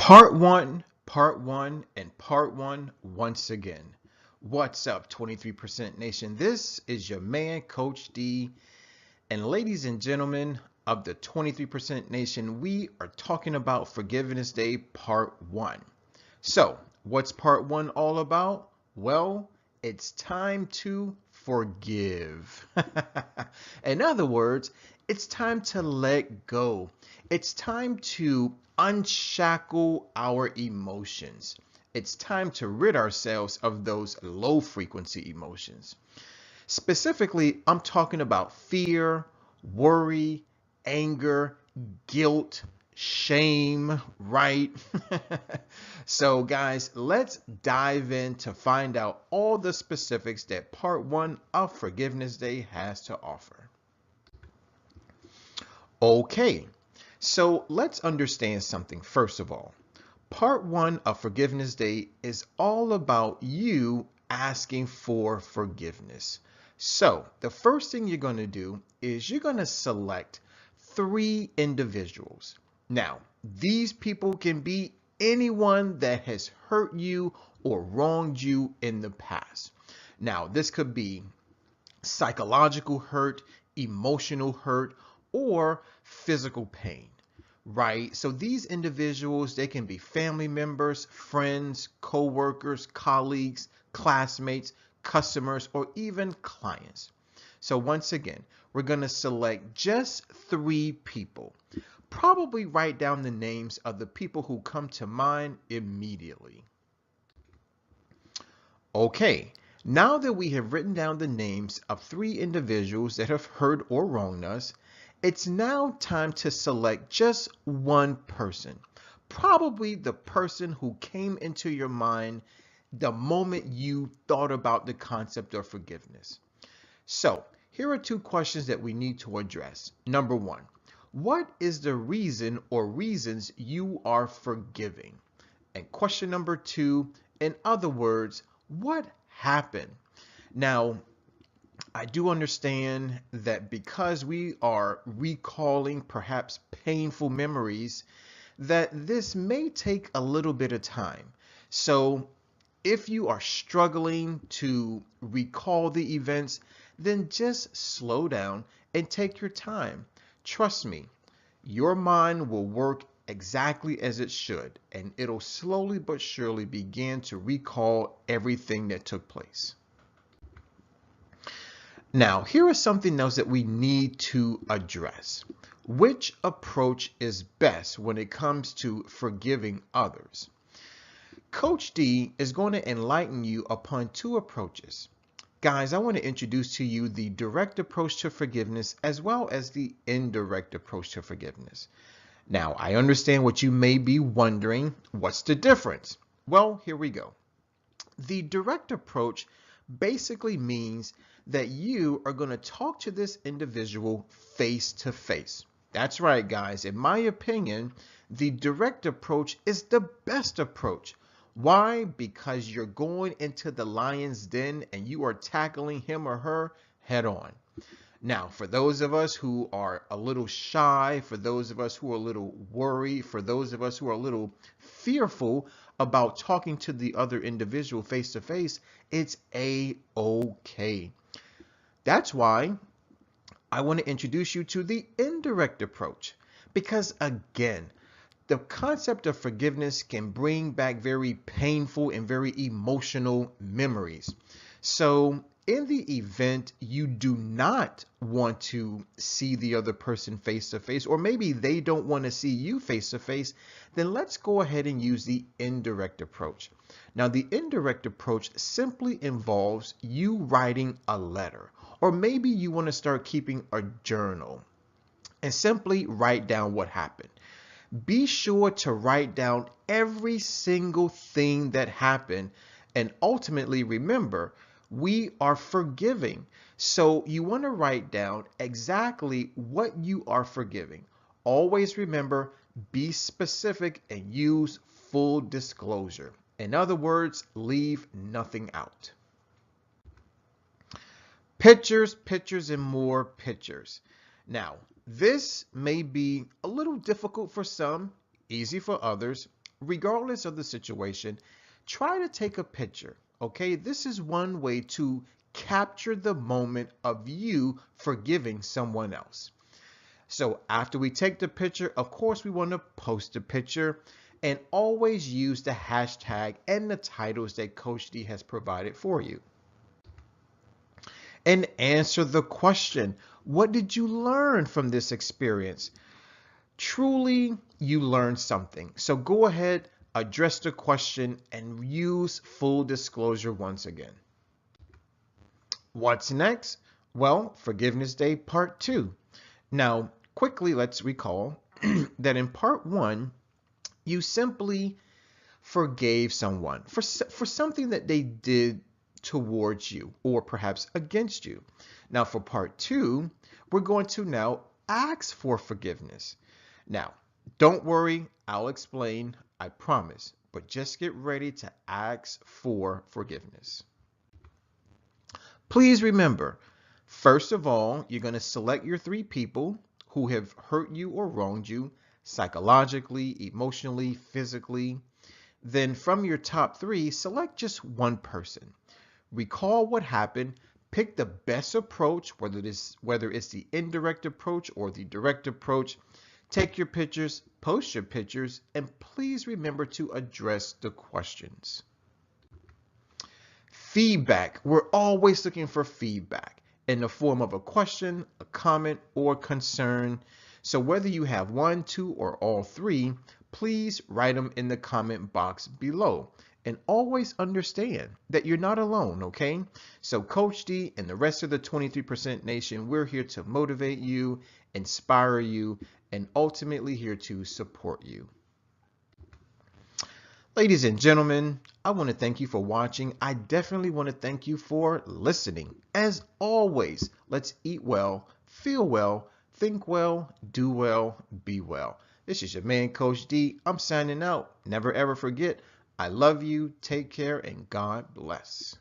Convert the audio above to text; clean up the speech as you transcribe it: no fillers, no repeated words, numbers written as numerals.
Part one, and part one once again. What's up, 23% Nation? This is your man, Coach D. And ladies and gentlemen of the 23% Nation, we are talking about Forgiveness Day Part 1. So, what's Part 1 all about? Well, it's time to forgive. In other words, it's time to let go. It's time to unshackle our emotions. It's time to rid ourselves of those low frequency emotions. Specifically, I'm talking about fear, worry, anger, guilt, shame, right? So, guys, let's dive in to find out all the specifics that part one of Forgiveness Day has to offer. Okay, so let's understand something first of all. Part one of Forgiveness Day is all about you asking for forgiveness. So the first thing you're going to do is you're going to select 3 individuals. Now, these people can be anyone that has hurt you or wronged you in the past. Now, this could be psychological hurt, emotional hurt, or physical pain, right? So these individuals, they can be family members, friends, co-workers, colleagues, classmates, customers, or even clients. So once again, we're going to select just 3 people. Probably write down the names of the people who come to mind immediately. Okay, now that we have written down the names of 3 individuals that have hurt or wronged us, it's now time to select just one person. Probably the person who came into your mind the moment you thought about the concept of forgiveness. So, here are 2 questions that we need to address. Number 1, what is the reason or reasons you are forgiving? And question number 2, in other words, what happened? Now, I do understand that because we are recalling perhaps painful memories, that this may take a little bit of time. So if you are struggling to recall the events, then just slow down and take your time. Trust me, your mind will work exactly as it should, and it'll slowly but surely begin to recall everything that took place. Now, here is something else that we need to address. Which approach is best when it comes to forgiving others? Coach D is going to enlighten you upon 2 approaches. Guys, I want to introduce to you the direct approach to forgiveness as well as the indirect approach to forgiveness. Now, I understand what you may be wondering. What's the difference? Well, here we go. The direct approach basically means that you are going to talk to this individual face to face. That's right, guys. In my opinion, the direct approach is the best approach. Why? Because you're going into the lion's den and you are tackling him or her head on. Now, for those of us who are a little shy, for those of us who are a little worried, for those of us who are a little fearful about talking to the other individual face to face, it's a-okay. That's why I want to introduce you to the indirect approach. Because again, the concept of forgiveness can bring back very painful and very emotional memories. So in the event you do not want to see the other person face to face, or maybe they don't want to see you face to face, then let's go ahead and use the indirect approach. Now, the indirect approach simply involves you writing a letter, or maybe you want to start keeping a journal and simply write down what happened. Be sure to write down every single thing that happened, and ultimately remember, we are forgiving. So you want to write down exactly what you are forgiving. Always remember, be specific and use full disclosure. In other words, leave nothing out. Pictures, pictures, and more pictures. Now, this may be a little difficult for some, easy for others. regardless of the situation, try to take a picture. Okay, this is one way to capture the moment of you forgiving someone else. So after we take the picture, of course, we want to post the picture and always use the hashtag and the titles that Coach D has provided for you. And answer the question, what did you learn from this experience? Truly, you learned something. So go ahead, address the question, and use full disclosure once again. What's next? Well, Forgiveness Day Part 2. Now, quickly, let's recall that in Part 1, you simply forgave someone for something that they did towards you or perhaps against you. Now, for Part 2, we're going to now ask for forgiveness. Now, don't worry, I'll explain, I promise, but just get ready to ask for forgiveness. Please remember, first of all, you're going to select your 3 people who have hurt you or wronged you psychologically, emotionally, physically. Then from your top 3, select just one person. Recall what happened, pick the best approach, whether it's the indirect approach or the direct approach. Take your pictures, post your pictures, and please remember to address the questions. Feedback. We're always looking for feedback in the form of a question, a comment, or concern. So whether you have 1, 2, or all 3, please write them in the comment box below. And always understand that you're not alone, okay? So Coach D and the rest of the 23% Nation, we're here to motivate you, inspire you, and ultimately here to support you. Ladies and gentlemen, I want to thank you for watching. I definitely want to thank you for listening. As always, let's eat well, feel well, think well, do well, be well. This is your man, Coach D. I'm signing out. Never ever forget, I love you, take care, and God bless.